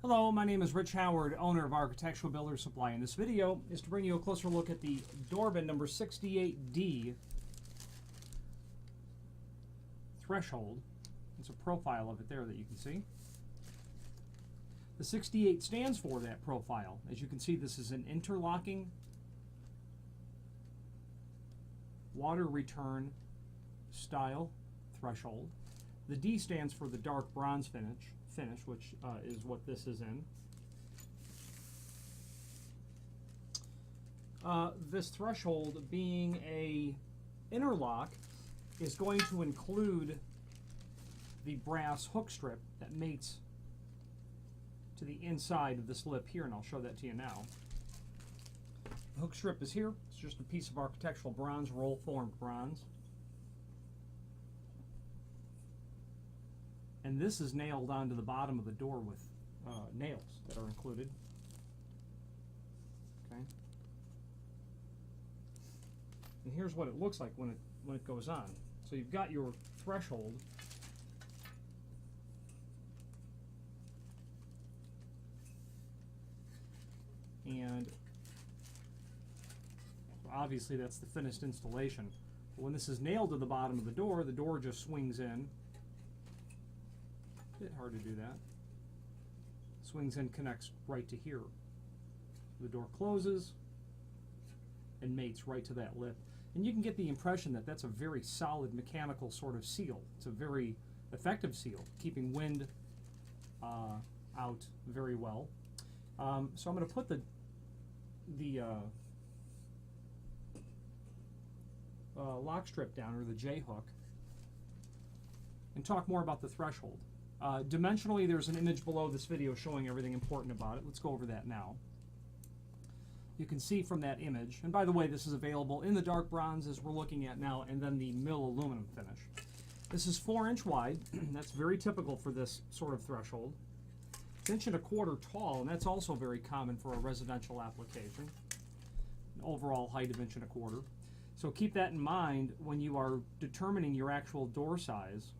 Hello, my name is Rich Howard, owner of Architectural Builder Supply, and this video is to bring you a closer look at the Dorbin number 68D threshold. There's a profile of it there that you can see. The 68 stands for that profile. As you can see, this is an interlocking water return style threshold. The D stands for the dark bronze finish, which is what this is in. This threshold, being a interlock, is going to include the brass hook strip that mates to the inside of this lip here, and I'll show that to you now. The hook strip is here. It's just a piece of architectural bronze, roll-formed bronze. And this is nailed onto the bottom of the door with nails that are included. Okay. And here's what it looks like when it goes on. So you've got your threshold. And obviously that's the finished installation. But when this is nailed to the bottom of the door just swings in. A bit hard to do that. Swings in, connects right to here. The door closes and mates right to that lip. And you can get the impression that that's a very solid mechanical sort of seal. It's a very effective seal, keeping wind out very well. So I'm going to put the lock strip down, or the J hook, and talk more about the threshold. Dimensionally, there's an image below this video showing everything important about it. Let's go over that now. You can see from that image, and by the way, this is available in the dark bronze as we're looking at now, and then the mill aluminum finish. This is 4-inch wide. That's very typical for this sort of threshold. It's 1.25 inches tall, and that's also very common for a residential application. An overall height of 1.25 inches. So keep that in mind when you are determining your actual door size.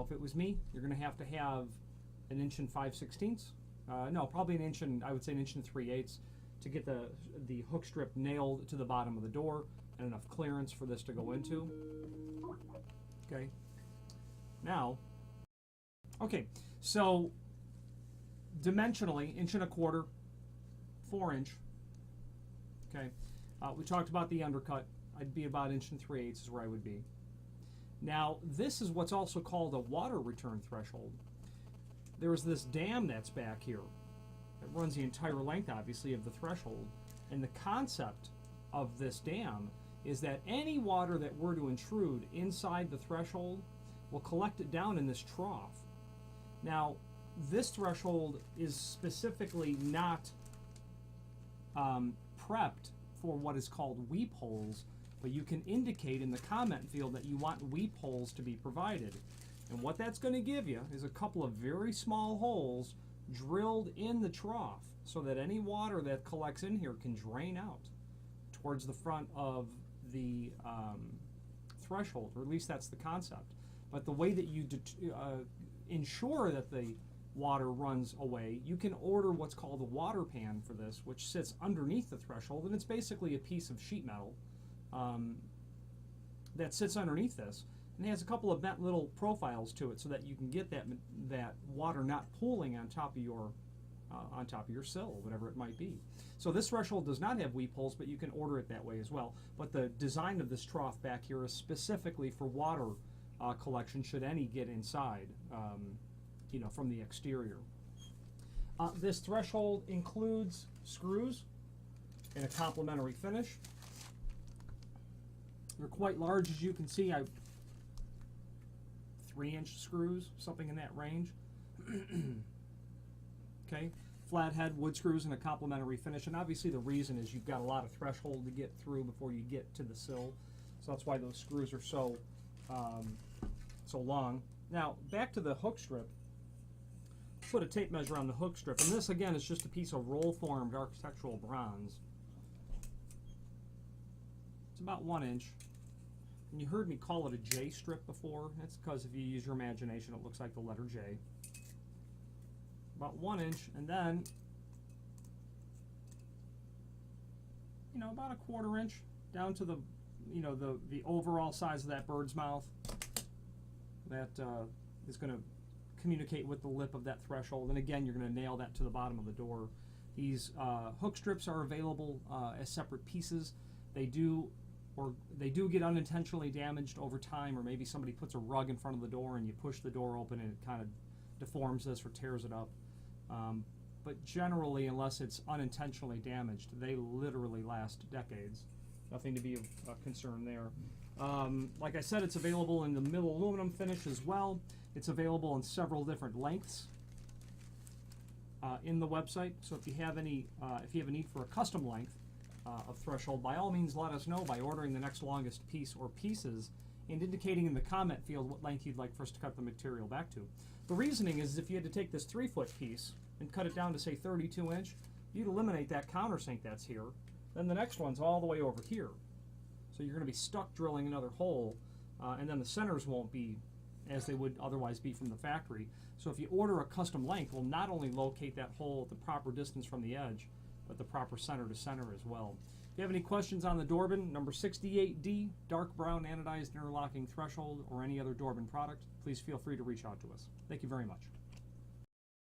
If it was me, you're going to have 1 inch and 5/16. No, probably an inch and, I would say, 1 inch and 3/8 to get the hook strip nailed to the bottom of the door and enough clearance for this to go into. Okay. Now, okay, so dimensionally, 1.25 inches, 4-inch. Okay. We talked about the undercut. I'd be about 1 inch and 3/8 is where I would be. Now, this is what's also called a water return threshold. There's this dam that's back here that runs the entire length, obviously, of the threshold. And the concept of this dam is that any water that were to intrude inside the threshold will collect it down in this trough. Now, this threshold is specifically not prepped for what is called weep holes, but you can indicate in the comment field that you want weep holes to be provided. And what that's going to give you is a couple of very small holes drilled in the trough so that any water that collects in here can drain out towards the front of the threshold, or at least that's the concept. But the way that you ensure that the water runs away, you can order what's called a water pan for this, which sits underneath the threshold, and it's basically a piece of sheet metal that sits underneath this, and it has a couple of little profiles to it so that you can get that water not pooling on top of your sill, whatever it might be. So this threshold does not have weep holes, but you can order it that way as well. But the design of this trough back here is specifically for water collection should any get inside, from the exterior. This threshold includes screws in a complementary finish. They're quite large, as you can see. 3-inch screws, something in that range. Okay, flathead wood screws in a complementary finish, and obviously the reason is you've got a lot of threshold to get through before you get to the sill, so that's why those screws are so long. Now back to the hook strip. Put a tape measure on the hook strip, and this again is just a piece of roll-formed architectural bronze. It's about 1 inch. And you heard me call it a J strip before. That's because if you use your imagination, it looks like the letter J. About 1 inch, and then, you know, about a 1/4 inch down to the, you know, the overall size of that bird's mouth. That is going to communicate with the lip of that threshold. And again, you're going to nail that to the bottom of the door. These hook strips are available as separate pieces. They do get unintentionally damaged over time, or maybe somebody puts a rug in front of the door and you push the door open and it kind of deforms this or tears it up. But generally, unless it's unintentionally damaged, they literally last decades. Nothing to be of concern there. Like I said, it's available in the middle aluminum finish as well. It's available in several different lengths in the website. So if you have a need for a custom length of threshold, by all means let us know by ordering the next longest piece or pieces and indicating in the comment field what length you'd like for us to cut the material back to. The reasoning is if you had to take this 3-foot piece and cut it down to say 32 inch, you'd eliminate that countersink that's here. Then the next one's all the way over here. So you're going to be stuck drilling another hole, and then the centers won't be as they would otherwise be from the factory. So if you order a custom length, we'll not only locate that hole at the proper distance from the edge, but the proper center to center as well. If you have any questions on the Dorbin number 68D, dark brown anodized interlocking threshold, or any other Dorbin product, please feel free to reach out to us. Thank you very much.